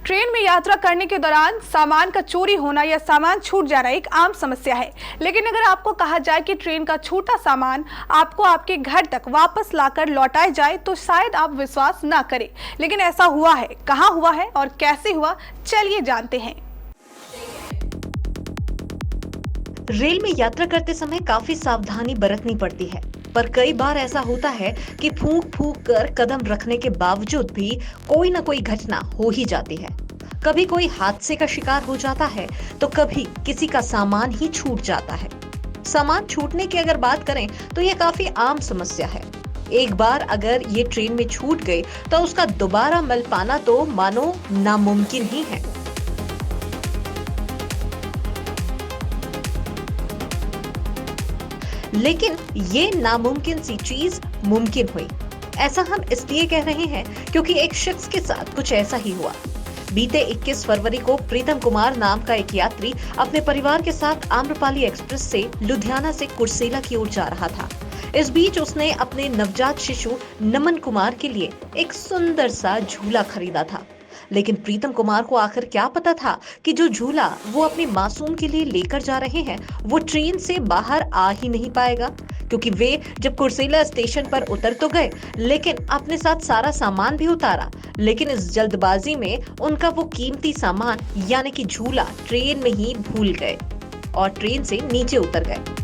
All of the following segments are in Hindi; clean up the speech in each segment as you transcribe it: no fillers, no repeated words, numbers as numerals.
ट्रेन में यात्रा करने के दौरान सामान का चोरी होना या सामान छूट जाना एक आम समस्या है। लेकिन अगर आपको कहा जाए कि ट्रेन का छूटा सामान आपको आपके घर तक वापस लाकर लौटाया जाए तो शायद आप विश्वास ना करें। लेकिन ऐसा हुआ है, कहाँ हुआ है और कैसे हुआ, चलिए जानते हैं। रेल में यात्रा करते समय काफी सावधानी बरतनी पड़ती है, पर कई बार ऐसा होता है कि फूंक फूंक कर कदम रखने के बावजूद भी कोई ना कोई घटना हो ही जाती है। कभी कोई हादसे का शिकार हो जाता है तो कभी किसी का सामान ही छूट जाता है। सामान छूटने की अगर बात करें तो यह काफी आम समस्या है। एक बार अगर ये ट्रेन में छूट गए तो उसका दोबारा मिल पाना तो मानो नामुमकिन ही है। लेकिन ये नामुमकिन सी चीज मुमकिन हुई। ऐसा हम इसलिए कह रहे हैं क्योंकि एक शख्स के साथ कुछ ऐसा ही हुआ। बीते 21 फरवरी को प्रीतम कुमार नाम का एक यात्री अपने परिवार के साथ आम्रपाली एक्सप्रेस से लुधियाना से कुर्सेला की ओर जा रहा था। इस बीच उसने अपने नवजात शिशु नमन कुमार के लिए एक सुंदर सा झूला खरीदा था। लेकिन प्रीतम कुमार को आखिर क्या पता था कि जो झूला वो अपने मासूम के लिए लेकर जा रहे हैं वो ट्रेन से बाहर आ ही नहीं पाएगा, क्योंकि वे जब कुर्सेला स्टेशन पर उतर तो गए लेकिन अपने साथ सारा सामान भी उतारा। लेकिन इस जल्दबाजी में उनका वो कीमती सामान यानी कि झूला ट्रेन में ही भूल गए और ट्रेन से नीचे उतर गए।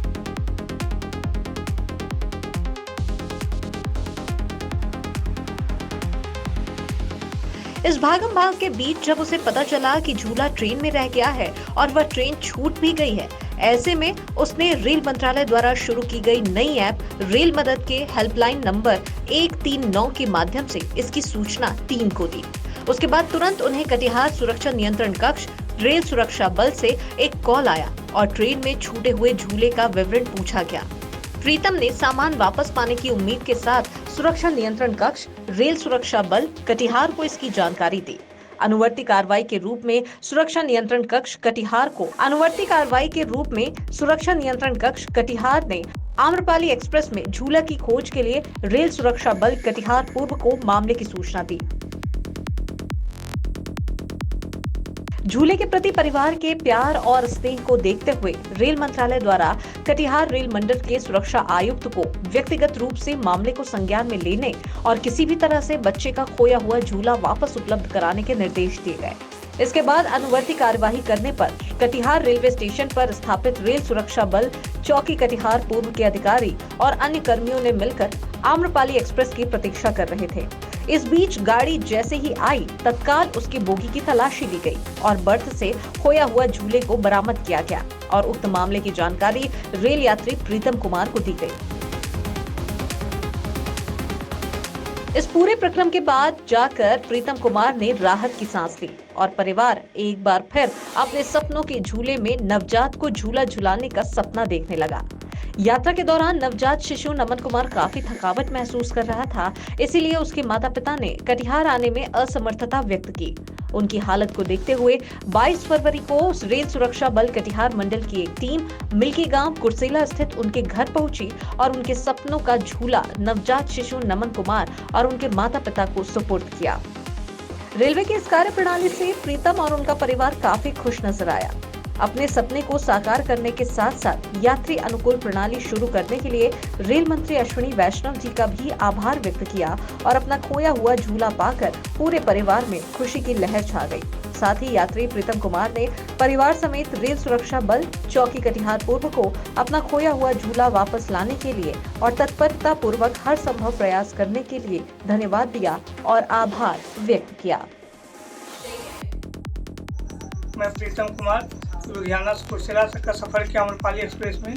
इस भागम भाग के बीच जब उसे पता चला कि झूला ट्रेन में रह गया है और वह ट्रेन छूट भी गई है, ऐसे में उसने रेल मंत्रालय द्वारा शुरू की गई नई ऐप रेल मदद के हेल्पलाइन नंबर 139 के माध्यम से इसकी सूचना टीम को दी। उसके बाद तुरंत उन्हें कटिहार सुरक्षा नियंत्रण कक्ष रेल सुरक्षा बल से एक कॉल आया और ट्रेन में छूटे हुए झूले का विवरण पूछा गया। प्रीतम ने सामान वापस पाने की उम्मीद के साथ सुरक्षा नियंत्रण कक्ष रेल सुरक्षा बल कटिहार को इसकी जानकारी दी। अनुवर्ती कार्रवाई के रूप में सुरक्षा नियंत्रण कक्ष कटिहार ने आम्रपाली एक्सप्रेस में झूला की खोज के लिए रेल सुरक्षा बल कटिहार पूर्व को मामले की सूचना दी। झूले के प्रति परिवार के प्यार और स्नेह को देखते हुए रेल मंत्रालय द्वारा कटिहार रेल मंडल के सुरक्षा आयुक्त को व्यक्तिगत रूप से मामले को संज्ञान में लेने और किसी भी तरह से बच्चे का खोया हुआ झूला वापस उपलब्ध कराने के निर्देश दिए गए। इसके बाद अनुवर्ती कार्यवाही करने पर कटिहार रेलवे स्टेशन पर स्थापित रेल सुरक्षा बल चौकी कटिहार पूर्व के अधिकारी और अन्य कर्मियों ने मिलकर आम्रपाली एक्सप्रेस की प्रतीक्षा कर रहे थे। इस बीच गाड़ी जैसे ही आई तत्काल उसकी बोगी की तलाशी ली गई और बर्थ से खोया हुआ झूले को बरामद किया गया और उक्त मामले की जानकारी रेल यात्री प्रीतम कुमार को दी गई। इस पूरे प्रक्रम के बाद जाकर प्रीतम कुमार ने राहत की सांस ली और परिवार एक बार फिर अपने सपनों के झूले में नवजात को झूला झुलाने का सपना देखने लगा। यात्रा के दौरान नवजात शिशु नमन कुमार काफी थकावट महसूस कर रहा था, इसीलिए उसके माता पिता ने कटिहार आने में असमर्थता व्यक्त की। उनकी हालत को देखते हुए 22 फरवरी को रेल सुरक्षा बल कटिहार मंडल की एक टीम मिल्की गांव कुर्सेला स्थित उनके घर पहुंची और उनके सपनों का झूला नवजात शिशु नमन कुमार और उनके माता पिता को सुपुर्द किया। रेलवे की इस कार्य प्रणाली से प्रीतम और उनका परिवार काफी खुश नजर आया। अपने सपने को साकार करने के साथ साथ यात्री अनुकूल प्रणाली शुरू करने के लिए रेल मंत्री अश्विनी वैष्णव जी का भी आभार व्यक्त किया और अपना खोया हुआ झूला पाकर पूरे परिवार में खुशी की लहर छा गई। साथ ही यात्री प्रीतम कुमार ने परिवार समेत रेल सुरक्षा बल चौकी कटिहार पूर्व को अपना खोया हुआ झूला वापस लाने के लिए और तत्परता पूर्वक हर संभव प्रयास करने के लिए धन्यवाद दिया और आभार व्यक्त किया। मैं प्रीतम कुमार लुधियाना से कुर्सेला का सफ़र किया आम्रपाली एक्सप्रेस में,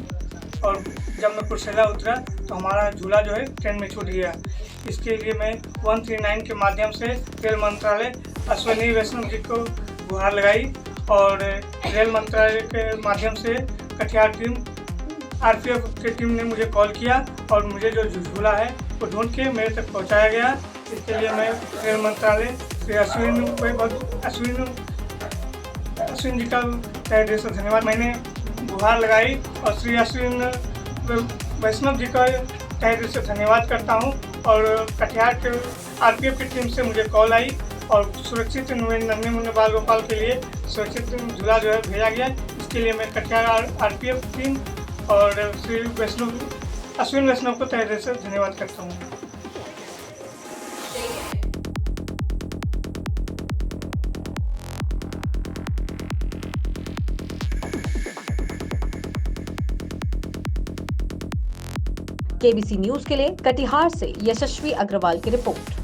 और जब मैं कुर्सेला उतरा तो हमारा झूला जो है ट्रेन में छूट गया। इसके लिए मैं 139 के माध्यम से रेल मंत्रालय अश्विनी वैष्णव जी को गुहार लगाई और रेल मंत्रालय के माध्यम से कटिहार टीम आरपीएफ की टीम ने मुझे कॉल किया और मुझे जो झूला है वो ढूंढ के मेरे तक पहुँचाया गया। इसके लिए मैं रेल मंत्रालय श्री अश्विन जी का तहे दिल से धन्यवाद। मैंने गुहार लगाई और श्री अश्विन वैष्णव जी का तहे दिल से धन्यवाद करता हूं। और कटिहार के आरपीएफ की टीम से मुझे कॉल आई और सुरक्षित नन्हे मुन्ने बाल गोपाल के लिए सुरक्षित झूला जो है भेजा गया। इसके लिए मैं कटिहार RPF टीम और श्री अश्विन वैष्णव को तहे दिल से धन्यवाद करता हूँ। केबीसी न्यूज के लिए कटिहार से यशस्वी अग्रवाल की रिपोर्ट।